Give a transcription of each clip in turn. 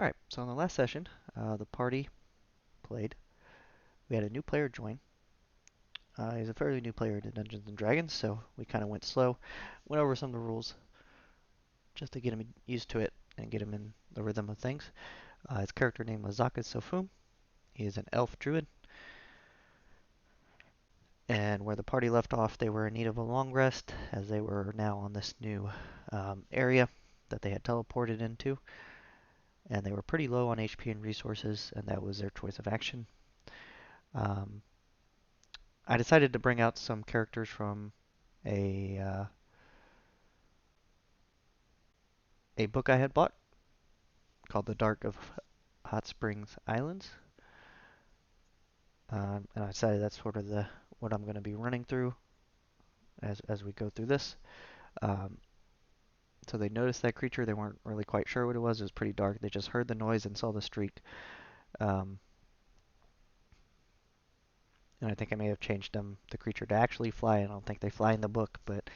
Alright, so in the last session, the party played. We had a new player join. He's a fairly new player to Dungeons and Dragons, so we kind of went slow. Went over some of the rules just to get him used to it and get him in the rhythm of things. His character name was Zaka Sofum. He is an elf druid. And where the party left off, they were in need of a long rest, as they were now on this new area that they had teleported into. And they were pretty low on HP and resources, and that was their choice of action. Um, I decided to bring out some characters from a a book I had bought called The Dark of Hot Springs Islands, and I decided that's sort of the what I'm going to be running through as we go through this. Um, so they noticed that creature. They weren't really quite sure what it was. It was pretty dark. They just heard the noise and saw the streak. Um, and I think I may have changed the creature to actually fly. I don't think they fly in the book, but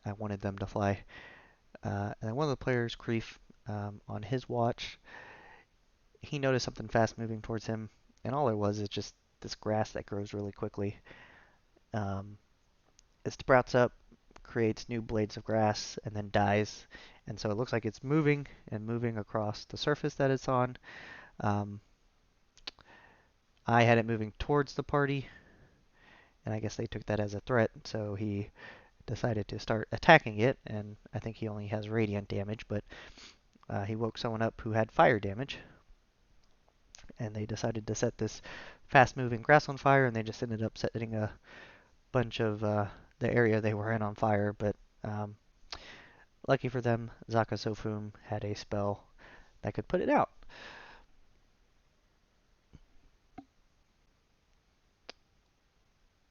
I wanted them to fly. And then one of the players, Creef, on his watch, he noticed something fast moving towards him, and all it was is just this grass that grows really quickly. Um, it sprouts up, creates new blades of grass, and then dies. And so it looks like it's moving and moving across the surface that it's on. Um, I had it moving towards the party, and I guess they took that as a threat, so he decided to start attacking it. And I think he only has radiant damage, but he woke someone up who had fire damage, and they decided to set this fast-moving grass on fire, and they just ended up setting a bunch of the area they were in on fire. But um, lucky for them, Zaka Sofum had a spell that could put it out.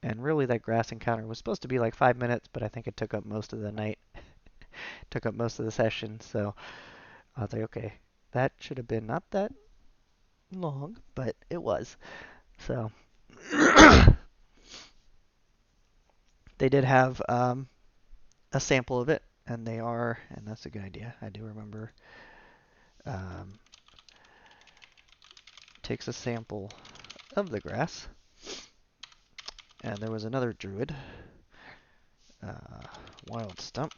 And really, that grass encounter was supposed to be like 5 minutes, but I think it took up most of the night, took up most of the session. So I was like, okay, that should have been not that long, but it was. So they did have a sample of it, and and that's a good idea. I do remember, um, takes a sample of the grass, and there was another druid, uh, Wild Stump,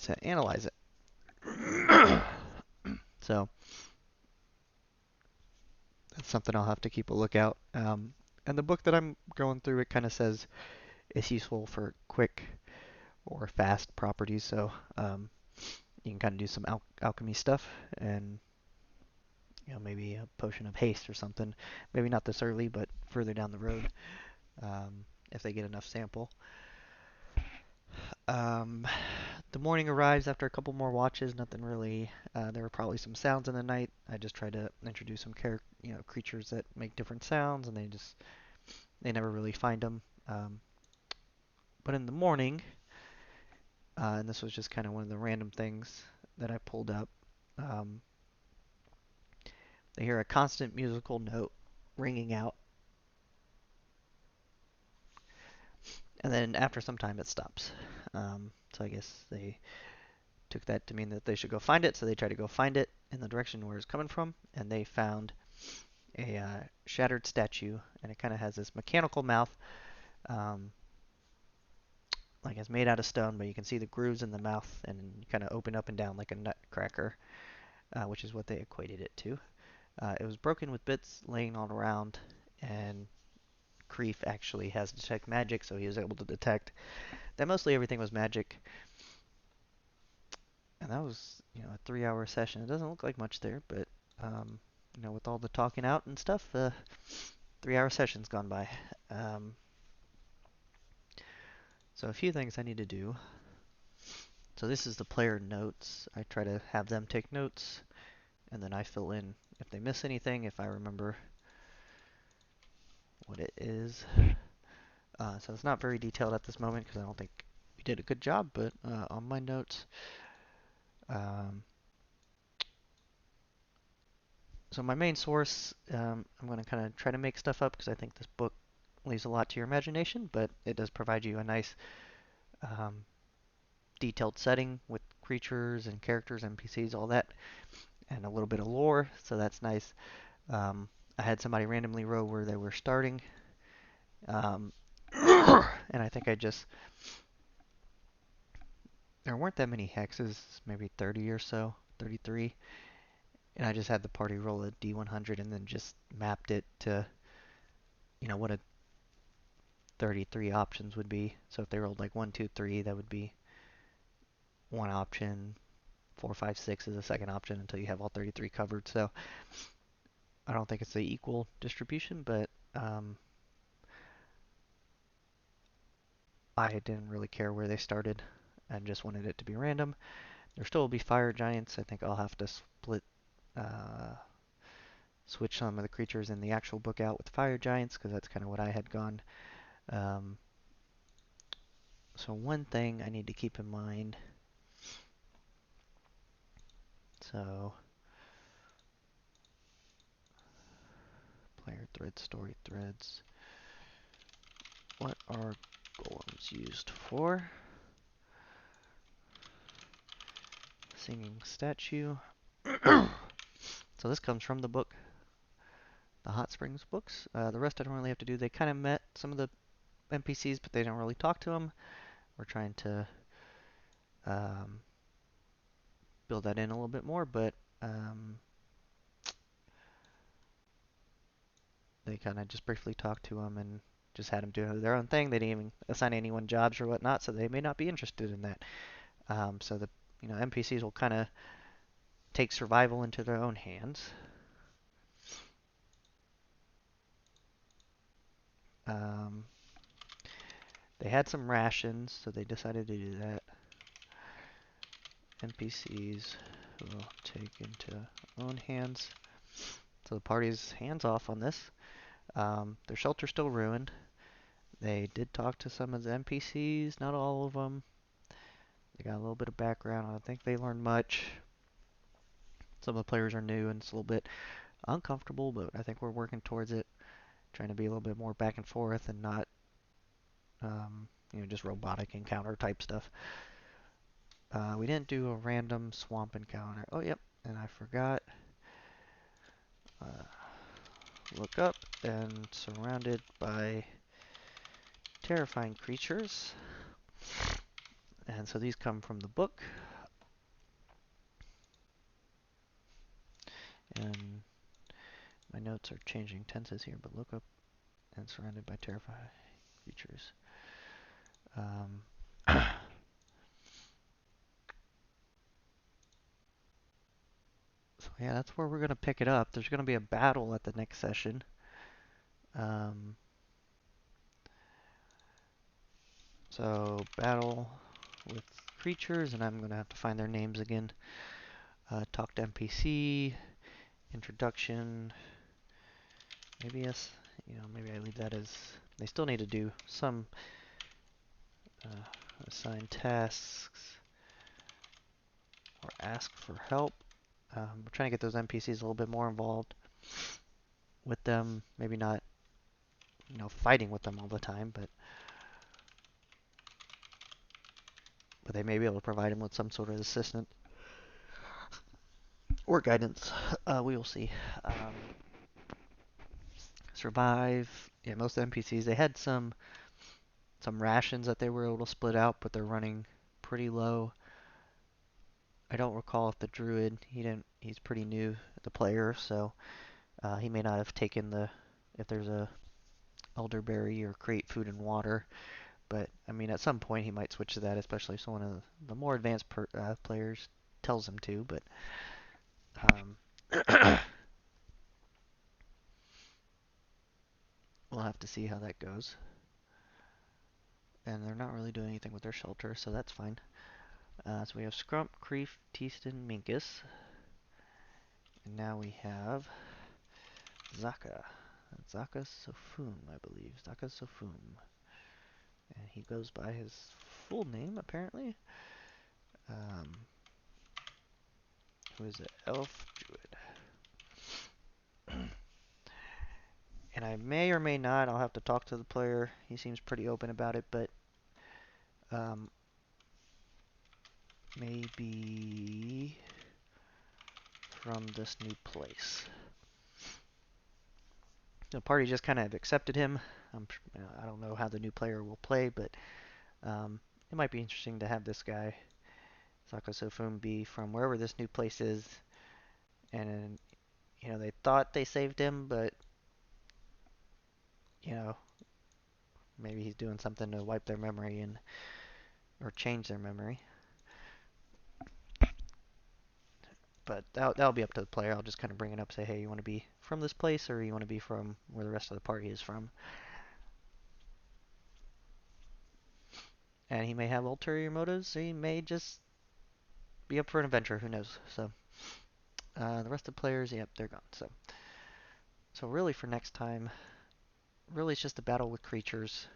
to analyze it. So that's something I'll have to keep a lookout. And the book that I'm going through, it kind of says it's useful for quick or fast properties. So you can kind of do some alchemy stuff, and maybe a potion of haste or something. Maybe not this early, but further down the road, if they get enough sample. Um, the morning arrives after a couple more watches. Nothing really. There were probably some sounds in the night. I just tried to introduce some creatures that make different sounds, and they never really find them. But in the morning, and this was just kind of one of the random things that I pulled up. Um, they hear a constant musical note ringing out, and then after some time it stops. So I guess they took that to mean that they should go find it, so they tried to go find it in the direction where it's coming from, and they found a shattered statue, and it kind of has this mechanical mouth, um, like it's made out of stone, but you can see the grooves in the mouth, and you kind of open up and down like a nutcracker, which is what they equated it to. It was broken with bits laying all around, and Kreef actually has detect magic, so he was able to detect that mostly everything was magic. And that was, a 3-hour session. It doesn't look like much there, but with all the talking out and stuff, 3-hour session's gone by. Um, so a few things I need to do. So this is the player notes. I try to have them take notes, and then I fill in if they miss anything, if I remember what it is. So it's not very detailed at this moment because I don't think we did a good job, but on my notes, um, so my main source, I'm going to kind of try to make stuff up because I think this book leaves a lot to your imagination, but it does provide you a nice um, detailed setting with creatures and characters, NPCs, all that, and a little bit of lore, so that's nice. Um, I had somebody randomly roll where they were starting, um, and I think there weren't that many hexes, maybe 30 or so, 33, and I just had the party roll a D100 and then just mapped it to, what a 33 options would be. So if they rolled like 1, 2, 3, that would be one option. 4, 5, 6 is the second option until you have all 33 covered. So I don't think it's the equal distribution, but I didn't really care where they started and just wanted it to be random. There still will be fire giants. I think I'll have to uh, switch some of the creatures in the actual book out with fire giants because that's kind of what I had gone. Um, so one thing I need to keep in mind. So player threads, story threads. What are golems used for? Singing statue. So this comes from the book, the Hot Springs books. The rest I don't really have to do. They kind of met some of the NPCs, but they don't really talk to them. We're trying to um, build that in a little bit more, but they kind of just briefly talked to them and just had them do their own thing. They didn't even assign anyone jobs or whatnot, so they may not be interested in that. So the NPCs will kind of take survival into their own hands. Um, they had some rations, so they decided to do that. NPCs will take into own hands. So the party's hands off on this. Their shelter's still ruined. They did talk to some of the NPCs, not all of them. They got a little bit of background. I don't think they learned much. Some of the players are new and it's a little bit uncomfortable, but I think we're working towards it. Trying to be a little bit more back and forth and not, just robotic encounter type stuff. We didn't do a random swamp encounter. Oh, yep, and I forgot. Look up and surrounded by terrifying creatures. And so these come from the book. And my notes are changing tenses here, but look up and surrounded by terrifying creatures. So yeah, that's where we're going to pick it up. There's going to be a battle at the next session. So battle with creatures, and I'm going to have to find their names again. Talk to NPC, introduction. Maybe maybe I leave that as they still need to do some assign tasks or ask for help. We're trying to get those NPCs a little bit more involved with them. Maybe not, fighting with them all the time, but they may be able to provide them with some sort of assistance or guidance. We will see. Survive. Yeah, most NPCs they had some rations that they were able to split out, but they're running pretty low. I don't recall if the druid he's pretty new the player, so he may not have taken if there's a elderberry or create food and water. But I mean, at some point he might switch to that, especially if one of the more advanced players tells him to. But we'll have to see how that goes. And they're not really doing anything with their shelter, so that's fine. So we have Scrump, Creef, Teaston, Minkus. And now we have Zaka. Zaka Sofum, I believe. Zaka Sofum. And he goes by his full name, apparently. Who is it? Elf Druid. And I may or may not, I'll have to talk to the player. He seems pretty open about it, but maybe from this new place. The party just kind of accepted him. I don't know how the new player will play, but it might be interesting to have this guy, Sako Sofum, be from wherever this new place is. And, they thought they saved him, but, you know, maybe he's doing something to wipe their memory or change their memory. But that'll be up to the player. I'll just kind of bring it up, say, hey, you want to be from this place or you want to be from where the rest of the party is from. And he may have ulterior motives. He may just be up for an adventure. Who knows? So the rest of the players, yep, they're gone. So really for next time, really it's just a battle with creatures.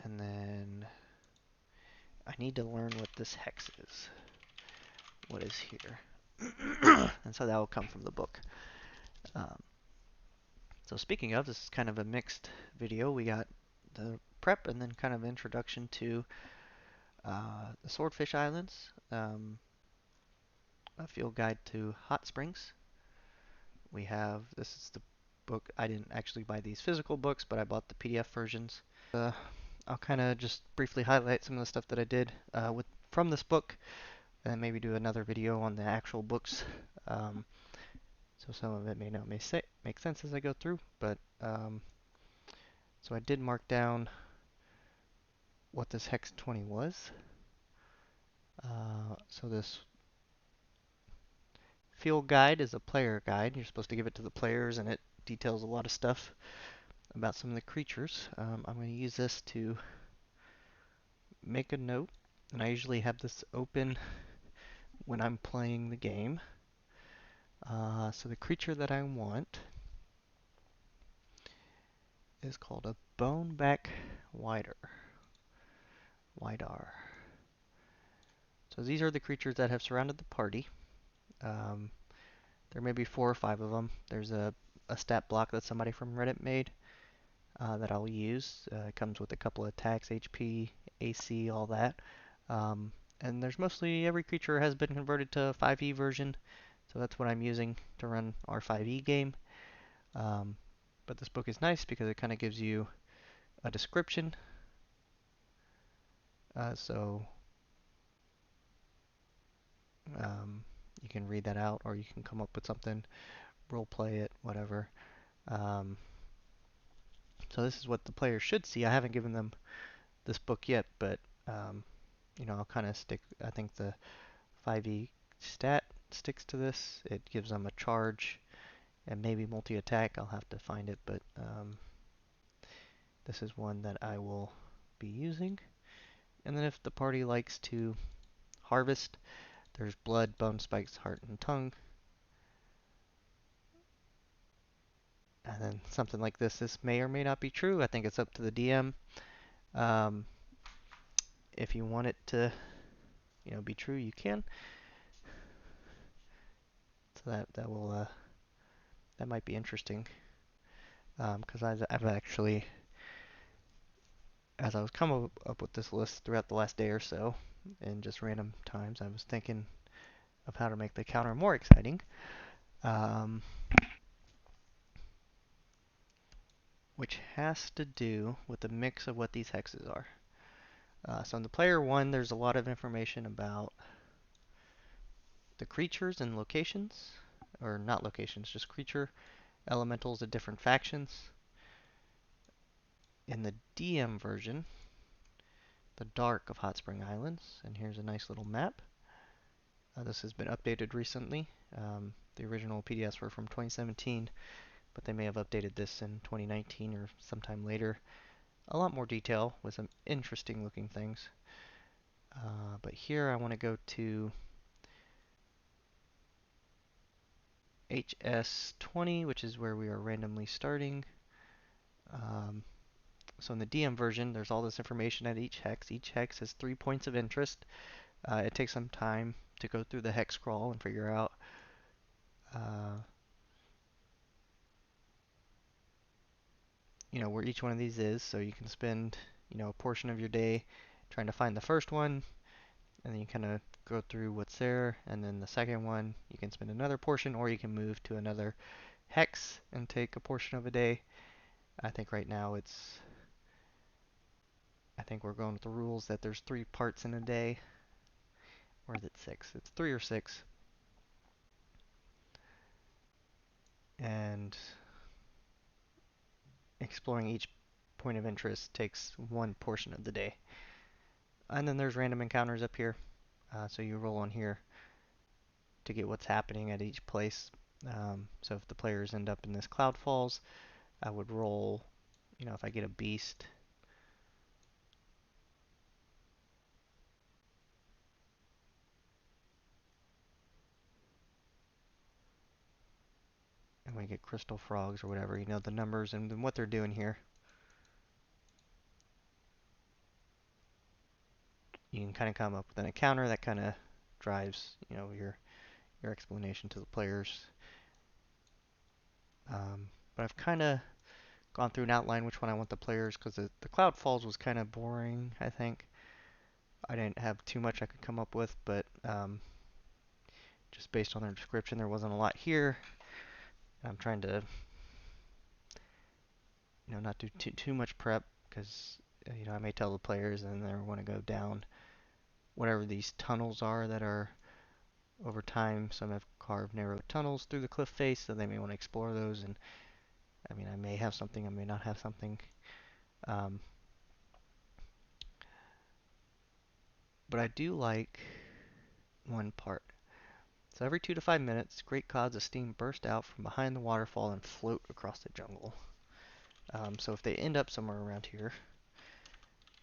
And then I need to learn what this hex is. What is here? And so that will come from the book. Um, so speaking of, this is kind of a mixed video. We got the prep and then kind of introduction to the Swordfish Islands, a field guide to hot springs. We have, this is the book. I didn't actually buy these physical books, but I bought the PDF versions. I'll kind of just briefly highlight some of the stuff that I did from this book, and maybe do another video on the actual books. So some of it may not make sense as I go through, but so I did mark down what this Hex 20 was. So this field guide is a player guide. You're supposed to give it to the players, and it details a lot of stuff about some of the creatures. I'm going to use this to make a note, and I usually have this open when I'm playing the game. So the creature that I want is called a boneback Widar. So these are the creatures that have surrounded the party. There may be 4 or 5 of them. There's a stat block that somebody from Reddit made that I'll use. It comes with a couple of attacks, HP, AC, all that. And there's mostly every creature has been converted to 5e version, so that's what I'm using to run our 5e game. But this book is nice because it kind of gives you a description. So you can read that out, or you can come up with something, role play it, whatever. So this is what the players should see. I haven't given them this book yet, but I'll kind of stick. I think the 5e stat sticks to this. It gives them a charge and maybe multi-attack. I'll have to find it, but this is one that I will be using. And then if the party likes to harvest, there's blood, bone spikes, heart, and tongue. And then something like this may or may not be true. I think it's up to the DM. If you want it to, be true, you can. So that might be interesting. Because I've actually, as I was coming up with this list throughout the last day or so, in just random times, I was thinking of how to make the counter more exciting. Which has to do with the mix of what these hexes are. So in the player 1, there's a lot of information about the creatures and locations, or not locations, just creature elementals of different factions. In the DM version, the dark of Hot Spring Islands, and here's a nice little map. This has been updated recently. The original PDFs were from 2017, but they may have updated this in 2019 or sometime later. A lot more detail with some interesting looking things. But here I want to go to HS20, which is where we are randomly starting. So in the DM version, there's all this information at each hex. Each hex has 3 points of interest. It takes some time to go through the hex crawl and figure out where each one of these is. So you can spend, a portion of your day trying to find the first one, and then you kind of go through what's there, and then the second one, you can spend another portion, or you can move to another hex and take a portion of a day. I think right now I think we're going with the rules that there's 3 parts in a day. Or is it 6? It's 3 or 6. And exploring each point of interest takes 1 portion of the day. And then there's random encounters up here. So you roll on here to get what's happening at each place. So if the players end up in this Cloud Falls, I would roll, if I get a beast, and we get crystal frogs or whatever, the numbers and then what they're doing here. You can kind of come up with an encounter that kind of drives, your explanation to the players. But I've kind of gone through and outlined which one I want the players because the Cloud Falls was kind of boring, I think. I didn't have too much I could come up with, but just based on their description, there wasn't a lot here. I'm trying to, not do too much prep because, I may tell the players and they want to go down whatever these tunnels are that are over time. Some have carved narrow tunnels through the cliff face, so they may want to explore those. And I may have something, I may not have something. Um, but I do like one part. So every 2 to 5 minutes, great clouds of steam burst out from behind the waterfall and float across the jungle. So if they end up somewhere around here,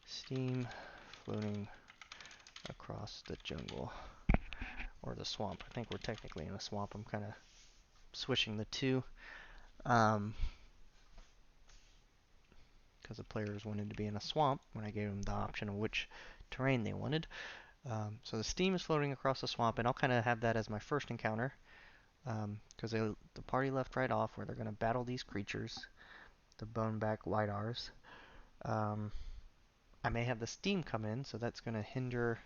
steam floating across the jungle or the swamp. I think we're technically in a swamp. I'm kind of switching the two because the players wanted to be in a swamp when I gave them the option of which terrain they wanted. So the steam is floating across the swamp, and I'll kind of have that as my first encounter because the party left right off where they're going to battle these creatures, the boneback white-ars. I may have the steam come in, so that's going to hinder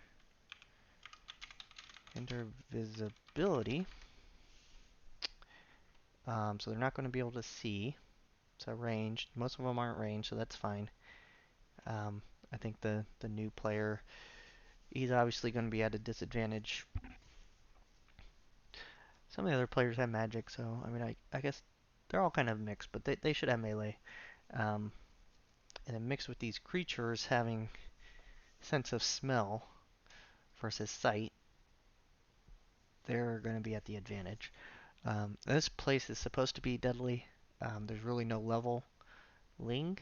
visibility. So they're not going to be able to see. So ranged. Most of them aren't ranged, so that's fine. I think the new player, he's obviously going to be at a disadvantage. Some of the other players have magic, so I guess they're all kind of mixed, but they should have melee. And then mixed with these creatures having sense of smell versus sight, they're going to be at the advantage. This place is supposed to be deadly. There's really no leveling.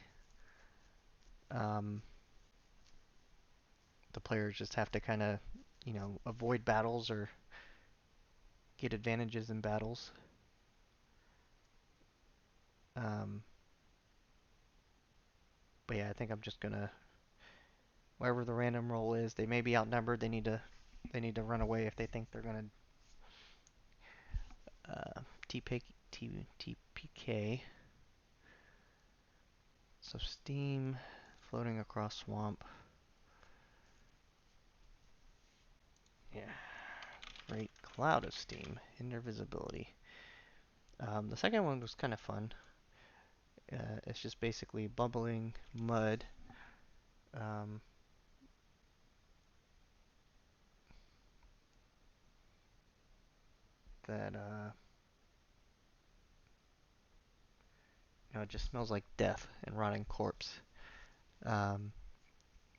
Um, the players just have to kind of, avoid battles or get advantages in battles. Um, but yeah, I think I'm just gonna wherever the random roll is, they may be outnumbered. They need to run away if they think they're gonna TPK. So steam floating across swamp. Yeah, great cloud of steam, hinder visibility. The second one was kind of fun. It's just basically bubbling mud. Um, that it just smells like death and rotting corpse. Um,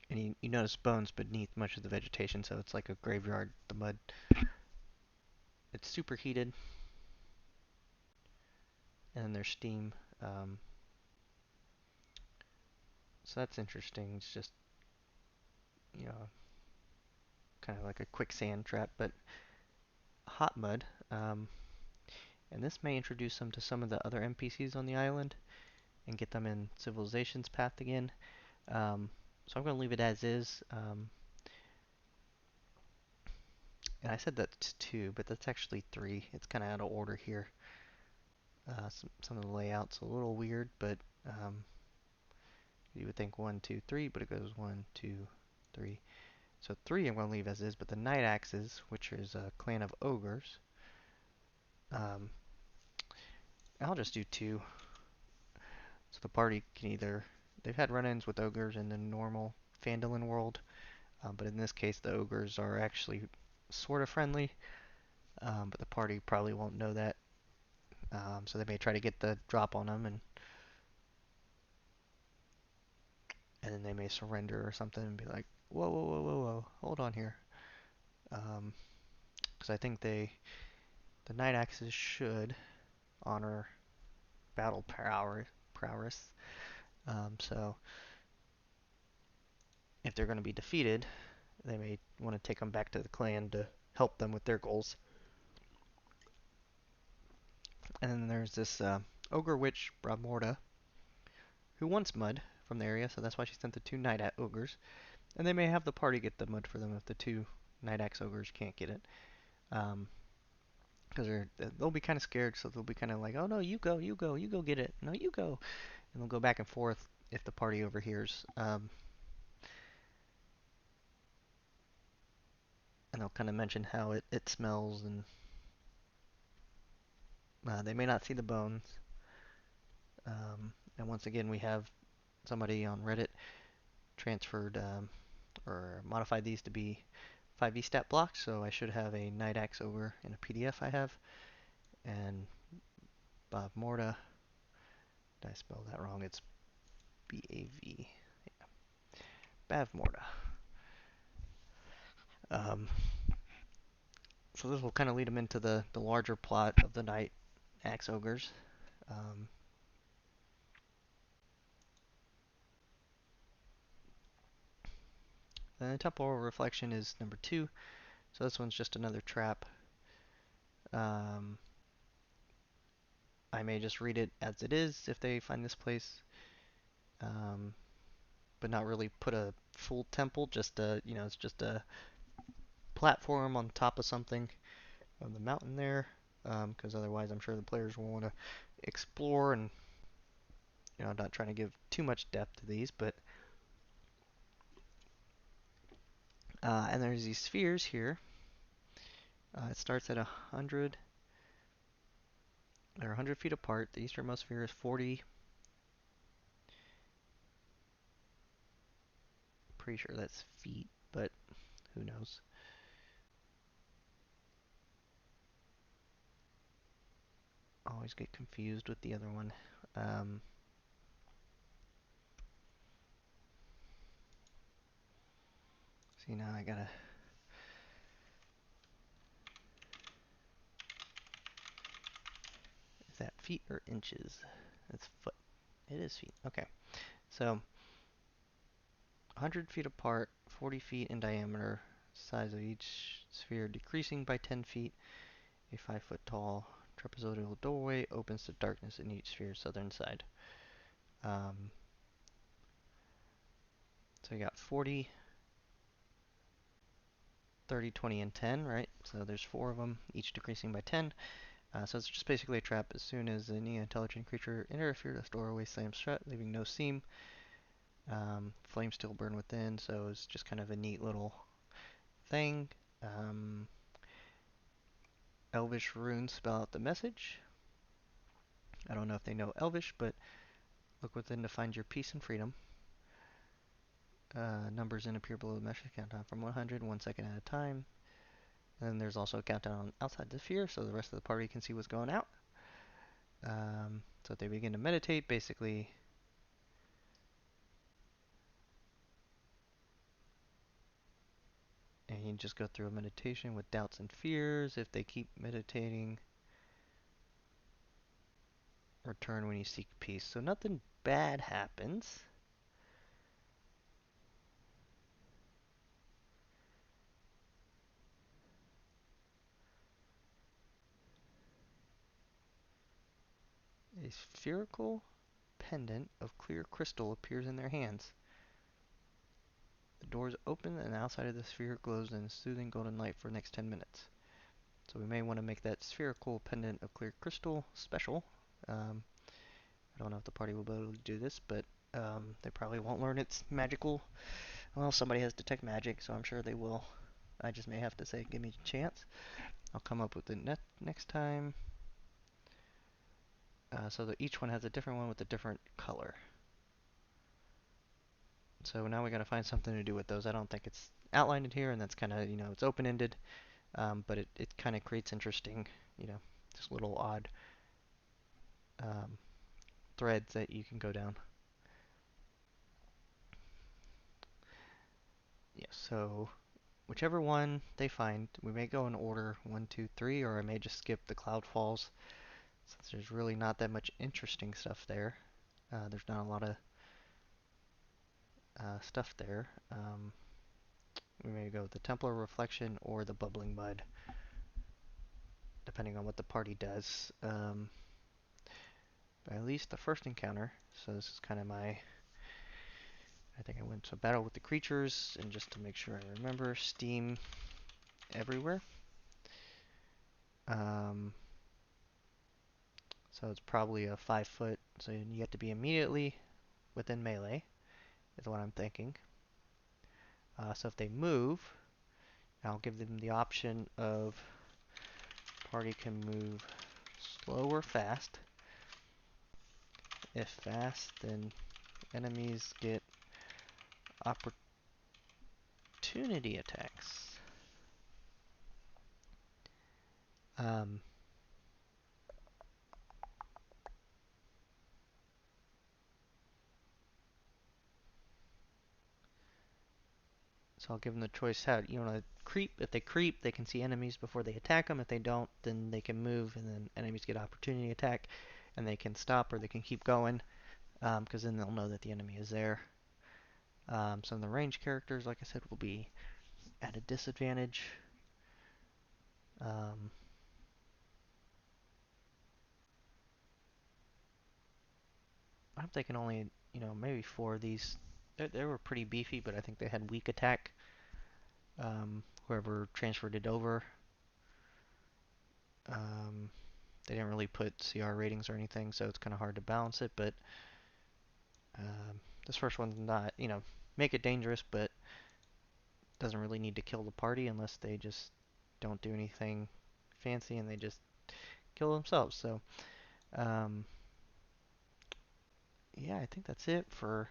and you notice bones beneath much of the vegetation, so it's like a graveyard. The mud, it's super heated, and then there's steam. So that's interesting. It's just, you know, kind of like a quicksand trap, but hot mud. And this may introduce them to some of the other NPCs on the island and get them in Civilization's path again. So I'm going to leave it as is. And I said that's 2, but that's actually 3. It's kind of out of order here. Some of the layout's a little weird, but you would think 1, 2, 3, but it goes 1, 2, 3. So 3 I'm going to leave as is, but the Night Axes, which is a clan of ogres, um, I'll just do 2. So the party can either... They've had run-ins with ogres in the normal Phandalin world, but in this case the ogres are actually sort of friendly, but the party probably won't know that. So they may try to get the drop on them, and then they may surrender or something and be like, whoa, whoa, whoa, whoa, whoa, hold on here. Because I think the Night Axes should honor battle prowess. So if they're going to be defeated, they may want to take them back to the clan to help them with their goals. And then there's this ogre witch, Bramorda, who wants mud from the area, so that's why she sent the 2 Night Ogres. And they may have the party get the mud for them if the 2 Night Axe Ogres can't get it. Because they'll be kind of scared, so they'll be kind of like, oh no, you go, you go, you go get it. No, you go. And they'll go back and forth if the party overhears. And they'll kind of mention how it smells, and they may not see the bones. And once again, we have somebody on Reddit transferred or modified these to be 5e stat blocks, so I should have a Night Axe Ogre in a PDF I have. And Bob Morta, did I spell that wrong? It's B-A-V. Yeah. Bav Morta. So this will kind of lead them into the larger plot of the Night Axe Ogres. The Temporal Reflection is number 2, so this one's just another trap. I may just read it as it is if they find this place, but not really put a full temple. Just it's just a platform on top of something on the mountain there, because otherwise I'm sure the players will want to explore, and I'm not trying to give too much depth to these, but and there's these spheres here. It starts at 100. They're 100 feet apart. The easternmost sphere is 40. Pretty sure that's feet, but who knows? Always get confused with the other one. See, now I gotta... Is that feet or inches? That's foot. It is feet. Okay. So, 100 feet apart, 40 feet in diameter, size of each sphere decreasing by 10 feet, a 5-foot tall trapezoidal doorway opens to darkness in each sphere's southern side. So you got 40, 30, 20, and 10, right? So there's 4 of them, each decreasing by 10. So it's just basically a trap. As soon as any intelligent creature interferes, the doorway slams shut, leaving no seam. Flames still burn within, so it's just kind of a neat little thing. Elvish runes spell out the message. I don't know if they know Elvish, but look within to find your peace and freedom. Numbers in appear below the message, countdown from 100, 1 second at a time. And then there's also a countdown outside the sphere, so the rest of the party can see what's going out. So if they begin to meditate, basically, and you just go through a meditation with doubts and fears. If they keep meditating, return when you seek peace. So nothing bad happens. A spherical pendant of clear crystal appears in their hands. The doors open and the outside of the sphere glows in a soothing golden light for the next 10 minutes. So we may want to make that spherical pendant of clear crystal special. I don't know if the party will be able to do this, but they probably won't learn its magical Well, somebody has detect magic, so I'm sure they will. I just may have to say, give me a chance. I'll come up with it next time. So that each one has a different one with a different color. So now we got to find something to do with those. I don't think it's outlined in here, and that's kind of, it's open-ended, but it kind of creates interesting, just little odd um, threads that you can go down. Yeah, so whichever one they find, we may go in order 1, 2, 3, or I may just skip the cloud falls since there's really not that much interesting stuff there. There's not a lot of stuff there. We may go with the Temporal Reflection or the Bubbling Mud, depending on what the party does. But at least the first encounter, so this is kind of I think I went to battle with the creatures, and just to make sure I remember, steam everywhere. Um, so it's probably a 5 foot, so you have to be immediately within melee, is what I'm thinking. So if they move, I'll give them the option of party can move slow or fast. If fast, then enemies get opportunity attacks. Um, so I'll give them the choice how you want to creep. If they creep, they can see enemies before they attack them. If they don't, then they can move, and then enemies get opportunity attack, and they can stop or they can keep going, because then they'll know that the enemy is there. Some of the range characters, like I said, will be at a disadvantage. Um, I'm thinking only, maybe 4 of these. They were pretty beefy, but I think they had weak attack. Whoever transferred it over. Um, they didn't really put CR ratings or anything, so it's kind of hard to balance it. But this first one's not, make it dangerous, but doesn't really need to kill the party unless they just don't do anything fancy and they just kill themselves. So, um, yeah, I think that's it for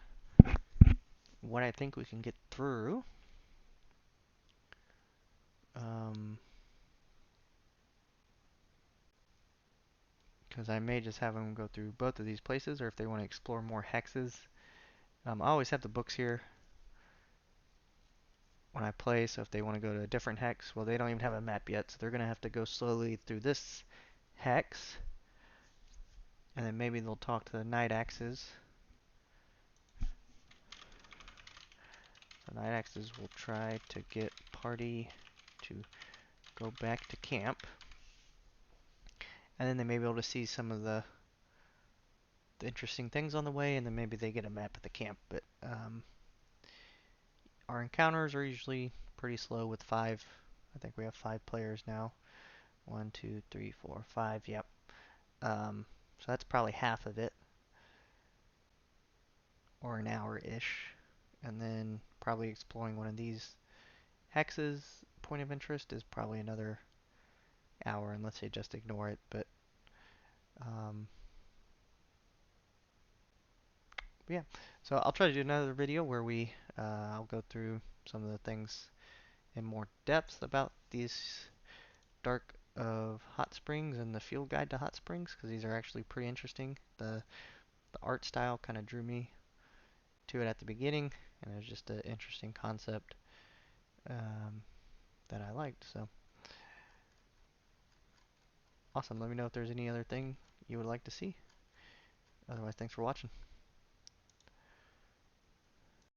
what I think we can get through. Um, because I may just have them go through both of these places, or if they want to explore more hexes. I always have the books here when I play, so if they want to go to a different hex, well, they don't even have a map yet, so they're going to have to go slowly through this hex, and then maybe they'll talk to the night axes. The night axes will try to get party to go back to camp, and then they may be able to see some of the interesting things on the way, and then maybe they get a map at the camp. But our encounters are usually pretty slow with 5. I think we have 5 players now. 1, 2, 3, 4, 5. Yep. So that's probably half of it, or an hour-ish. And then probably exploring one of these hexes, point of interest, is probably another hour, unless they just ignore it. But um, yeah, so I'll try to do another video where I'll go through some of the things in more depth about these Dark of Hot Springs and the Field Guide to Hot Springs, because these are actually pretty interesting. The art style kind of drew me to it at the beginning, and it was just an interesting concept um, that I liked. So awesome. Let me know if there's any other thing you would like to see. Otherwise, thanks for watching.